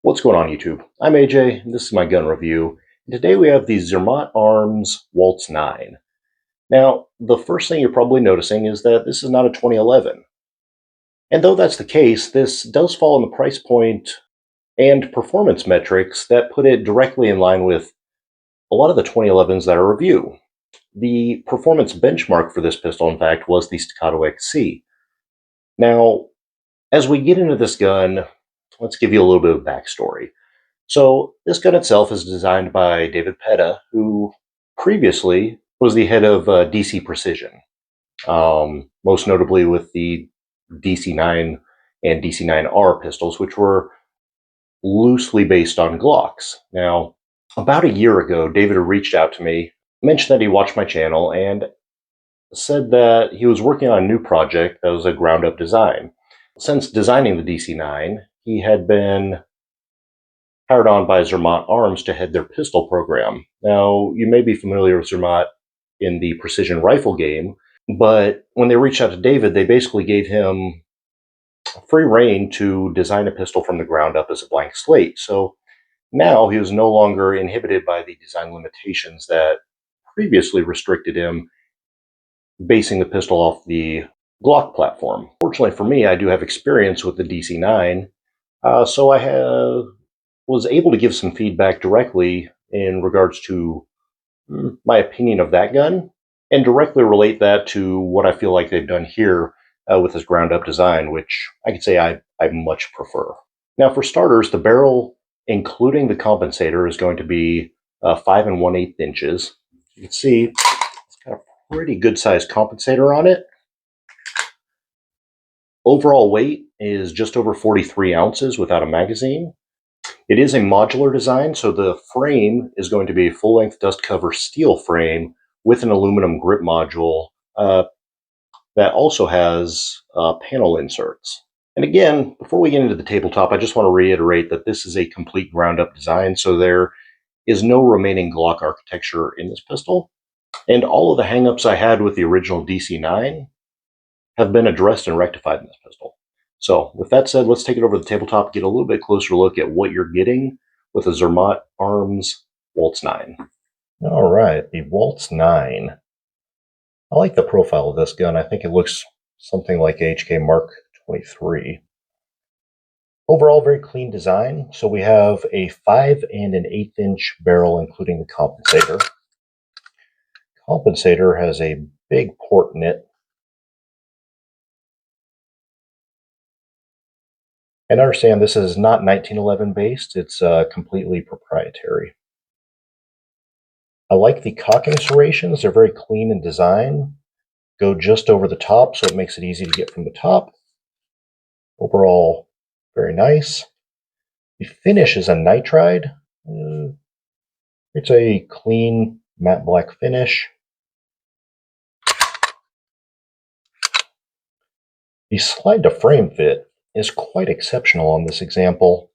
What's going on, YouTube? I'm AJ, and this is my gun review. And today we have the Zermatt Arms Waltz 9. Now, the first thing you're probably noticing is that this is not a 2011. And though that's the case, this does fall in the price point and performance metrics that put it directly in line with a lot of the 2011s that I review. The performance benchmark for this pistol, in fact, was the Staccato XC. Now, as we get into this gun, let's give you a little bit of backstory. So this gun itself is designed by David Petta, who previously was the head of DC Precision, most notably with the DC-9 and DC-9R pistols, which were loosely based on Glocks. Now, about a year ago, David had reached out to me, mentioned that he watched my channel, and said that he was working on a new project that was a ground-up design. Since designing the DC-9, he had been hired on by Zermatt Arms to head their pistol program. Now, you may be familiar with Zermatt in the precision rifle game, but when they reached out to David, they basically gave him free rein to design a pistol from the ground up as a blank slate. So now he was no longer inhibited by the design limitations that previously restricted him basing the pistol off the Glock platform. Fortunately for me, I do have experience with the DC-9, so I was able to give some feedback directly in regards to my opinion of that gun and directly relate that to what I feel like they've done here with this ground up design, which I could say I much prefer. Now, for starters, the barrel, including the compensator, is going to be 5 1/8 inches. You can see it's got a pretty good sized compensator on it. Overall weight is just over 43 ounces without a magazine. It is a modular design, so the frame is going to be a full-length dust cover steel frame with an aluminum grip module that also has panel inserts. And again, before we get into the tabletop, I just want to reiterate that this is a complete ground-up design, so there is no remaining Glock architecture in this pistol. And all of the hang-ups I had with the original DC-9 have been addressed and rectified in this pistol. So, with that said, let's take it over to the tabletop, get a little bit closer look at what you're getting with a Zermatt Arms Waltz 9. All right, the Waltz 9. I like the profile of this gun. I think it looks something like HK Mark 23. Overall, very clean design. So we have a 5 1/8 inch barrel, including the compensator. Compensator has a big port in it. And understand this is not 1911 based, it's completely proprietary. I like the cocking serrations, they're very clean in design. Go just over the top, so it makes it easy to get from the top. Overall, very nice. The finish is a nitride. It's a clean matte black finish. The slide to frame fit is quite exceptional on this example,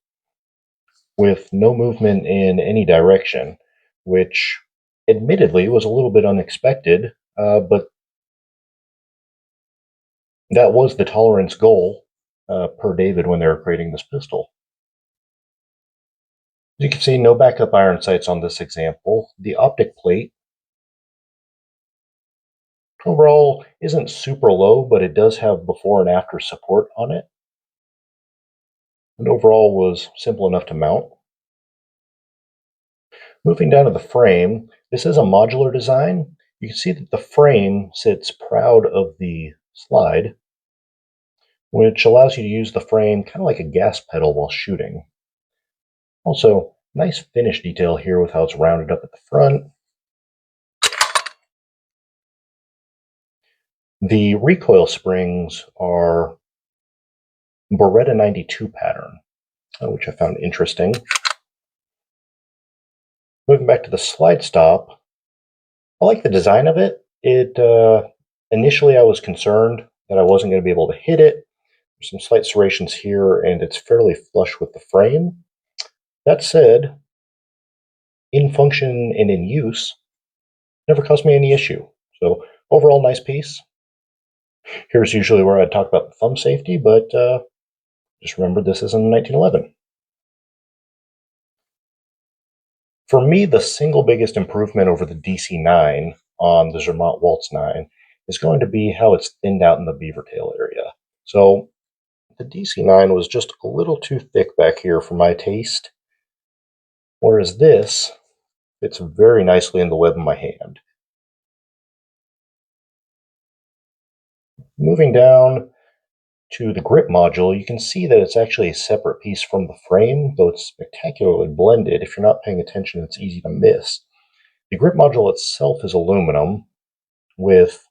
with no movement in any direction, which admittedly was a little bit unexpected, but that was the tolerance goal per David when they were creating this pistol. As you can see, no backup iron sights on this example. The optic plate overall isn't super low, but it does have before and after support on it. And overall was simple enough to mount. Moving down to the frame, this is a modular design. You can see that the frame sits proud of the slide, which allows you to use the frame kind of like a gas pedal while shooting. Also, nice finish detail here with how it's rounded up at the front. The recoil springs are Beretta 92 pattern, which I found interesting. Moving back to the slide stop, I like the design of it. Initially I was concerned that I wasn't going to be able to hit it. There's some slight serrations here, and it's fairly flush with the frame. That said, in function and in use, never caused me any issue. So overall, nice piece. Here's usually where I'd talk about the thumb safety, but just remember this isn't 1911. For me, the single biggest improvement over the DC-9 on the Zermatt Waltz 9 is going to be how it's thinned out in the beaver tail area. So the DC-9 was just a little too thick back here for my taste, whereas this fits very nicely in the web of my hand. Moving down to the grip module, you can see that it's actually a separate piece from the frame, though it's spectacularly blended. If you're not paying attention, it's easy to miss. The grip module itself is aluminum with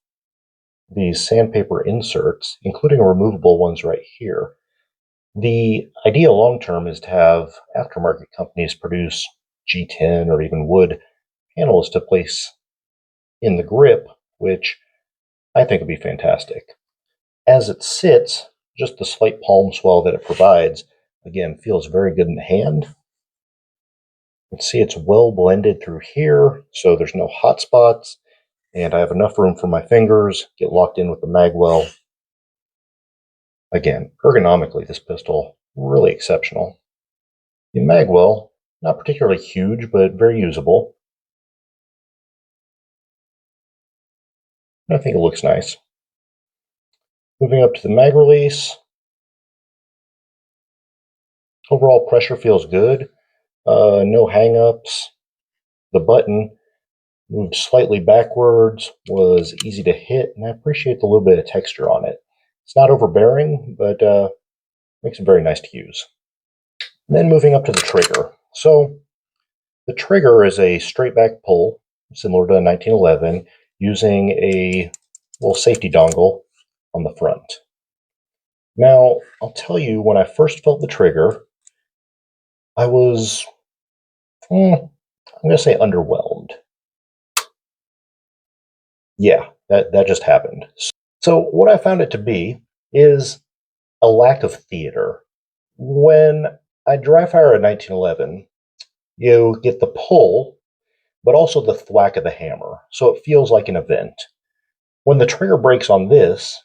these sandpaper inserts, including removable ones right here. The idea long term is to have aftermarket companies produce G10 or even wood panels to place in the grip, which I think would be fantastic. As it sits, just the slight palm swell that it provides, again, feels very good in the hand. You can see it's well blended through here, so there's no hot spots, and I have enough room for my fingers, get locked in with the mag well. Again, ergonomically, this pistol, really exceptional. The mag well, not particularly huge, but very usable. I think it looks nice. Moving up to the mag release. Overall pressure feels good. No hang-ups. The button moved slightly backwards, was easy to hit, and I appreciate the little bit of texture on it. It's not overbearing, but makes it very nice to use. And then moving up to the trigger. So the trigger is a straight back pull, similar to a 1911, using a little safety dongle on the front. Now, I'll tell you, when I first felt the trigger, I was, I'm going to say underwhelmed. Yeah, that just happened. So what I found it to be is a lack of theater. When I dry fire a 1911, you get the pull, but also the thwack of the hammer, so it feels like an event. When the trigger breaks on this,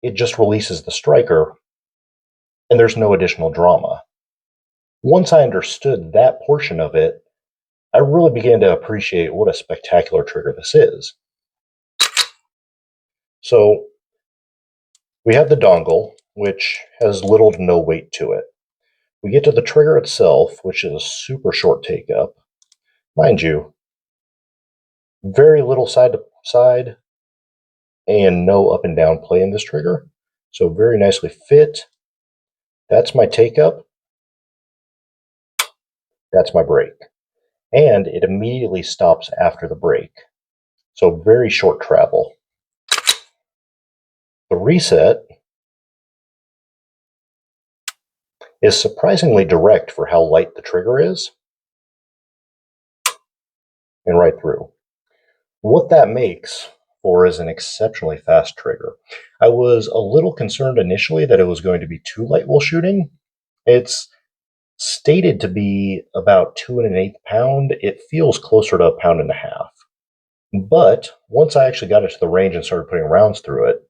it just releases the striker, and there's no additional drama. Once I understood that portion of it, I really began to appreciate what a spectacular trigger this is. So we have the dongle, which has little to no weight to it. We get to the trigger itself, which is a super short take up. Mind you, very little side to side and no up and down play in this trigger. So very nicely fit. That's my take up. That's my break. And it immediately stops after the break. So very short travel. The reset is surprisingly direct for how light the trigger is, and right through. What that makes for is an exceptionally fast trigger. I was a little concerned initially that it was going to be too light while shooting. It's stated to be about 2 1/8 pounds. It feels closer to 1.5 pounds. But once I actually got it to the range and started putting rounds through it,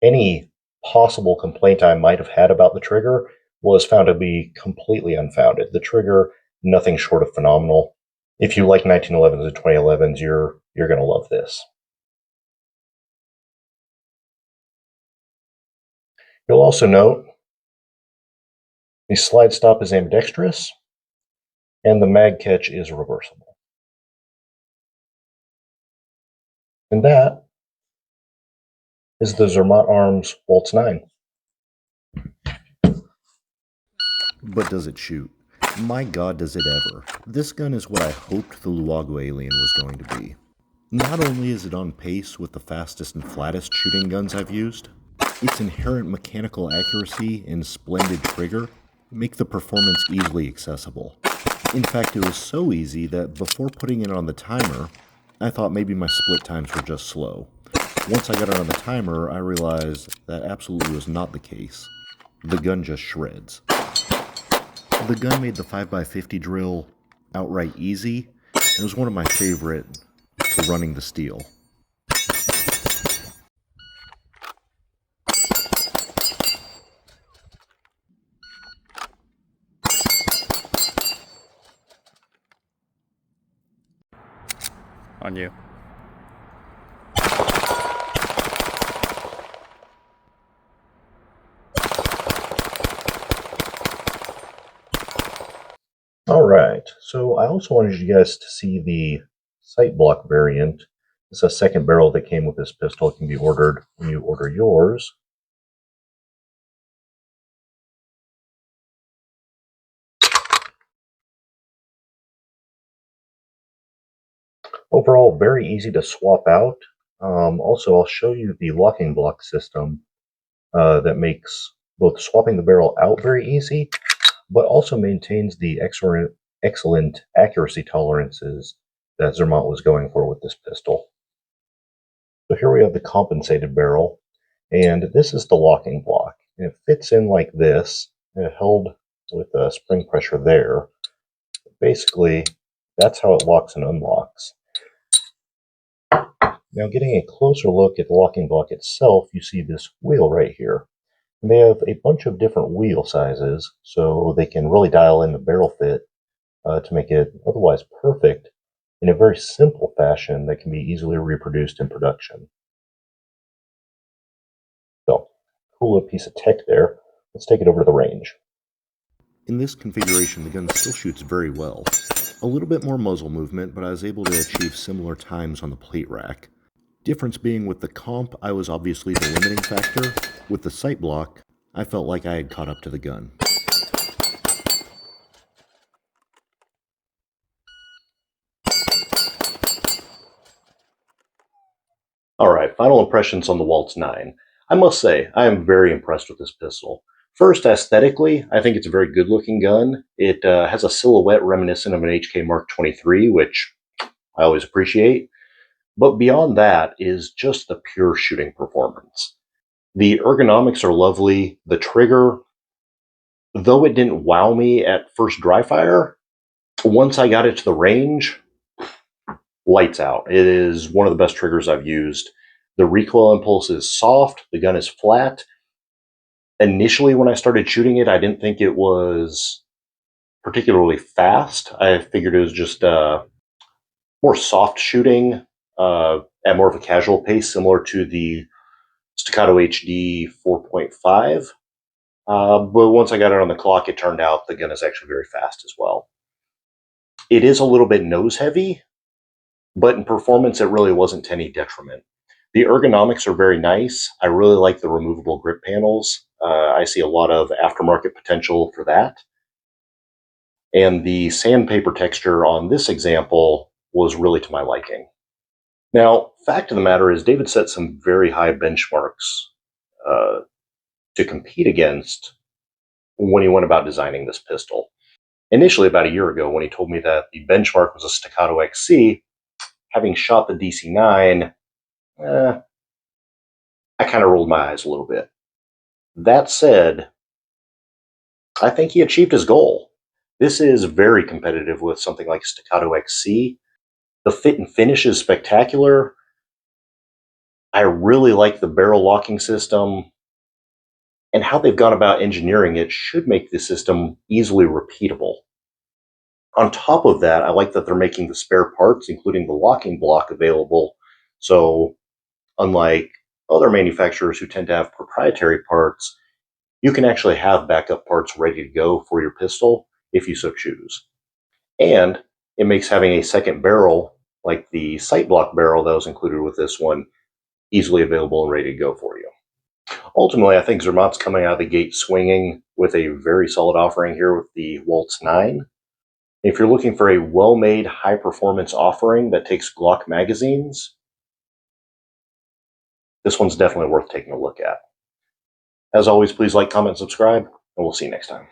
any possible complaint I might have had about the trigger was found to be completely unfounded. The trigger, nothing short of phenomenal. If you like 1911s and 2011s, you're going to love this. You'll also note the slide stop is ambidextrous, and the mag catch is reversible. And that is the Zermatt Arms Waltz 9. But does it shoot? My god, does it ever. This gun is what I hoped the Luago Alien was going to be. Not only is it on pace with the fastest and flattest shooting guns I've used, its inherent mechanical accuracy and splendid trigger make the performance easily accessible. In fact, it was so easy that before putting it on the timer, I thought maybe my split times were just slow. Once I got it on the timer, I realized that absolutely was not the case. The gun just shreds. The gun made the 5x50 drill outright easy, and it was one of my favorite for running the steel. on you. Alright, so I also wanted you guys to see the sight block variant. It's a second barrel that came with this pistol. It can be ordered when you order yours. Overall, very easy to swap out. Also, I'll show you the locking block system that makes both swapping the barrel out very easy, but also maintains the excellent accuracy tolerances that Zermatt was going for with this pistol. So here we have the compensated barrel, and this is the locking block. And it fits in like this, held with a spring pressure there. Basically, that's how it locks and unlocks. Now, getting a closer look at the locking block itself, you see this wheel right here. And they have a bunch of different wheel sizes, so they can really dial in the barrel fit to make it otherwise perfect in a very simple fashion that can be easily reproduced in production. So, cool little piece of tech there. Let's take it over to the range. In this configuration, the gun still shoots very well. A little bit more muzzle movement, but I was able to achieve similar times on the plate rack. Difference being with the comp, I was obviously the limiting factor. With the sight block, I felt like I had caught up to the gun. Alright, final impressions on the Waltz 9. I must say, I am very impressed with this pistol. First, aesthetically, I think it's a very good looking gun. It has a silhouette reminiscent of an HK Mark 23, which I always appreciate. But beyond that is just the pure shooting performance. The ergonomics are lovely. The trigger, though it didn't wow me at first dry fire, once I got it to the range, lights out. It is one of the best triggers I've used. The recoil impulse is soft. The gun is flat. Initially, when I started shooting it, I didn't think it was particularly fast. I figured it was just more soft shooting at more of a casual pace, similar to the Staccato HD 4.5. But once I got it on the clock, it turned out the gun is actually very fast as well. It is a little bit nose heavy, but in performance, it really wasn't to any detriment. The ergonomics are very nice. I really like the removable grip panels. I see a lot of aftermarket potential for that. And the sandpaper texture on this example was really to my liking. Now, fact of the matter is, David set some very high benchmarks to compete against when he went about designing this pistol. Initially, about a year ago, when he told me that the benchmark was a Staccato XC, having shot the DC-9, I kind of rolled my eyes a little bit. That said, I think he achieved his goal. This is very competitive with something like Staccato XC. The fit and finish is spectacular. I really like the barrel locking system, and how they've gone about engineering it should make the system easily repeatable. On top of that, I like that they're making the spare parts, including the locking block, available. So, unlike other manufacturers who tend to have proprietary parts, you can actually have backup parts ready to go for your pistol if you so choose. And it makes having a second barrel, like the sight block barrel that was included with this one, easily available and ready to go for you. Ultimately, I think Zermatt's coming out of the gate swinging with a very solid offering here with the Waltz 9. If you're looking for a well-made, high-performance offering that takes Glock magazines, this one's definitely worth taking a look at. As always, please like, comment, subscribe, and we'll see you next time.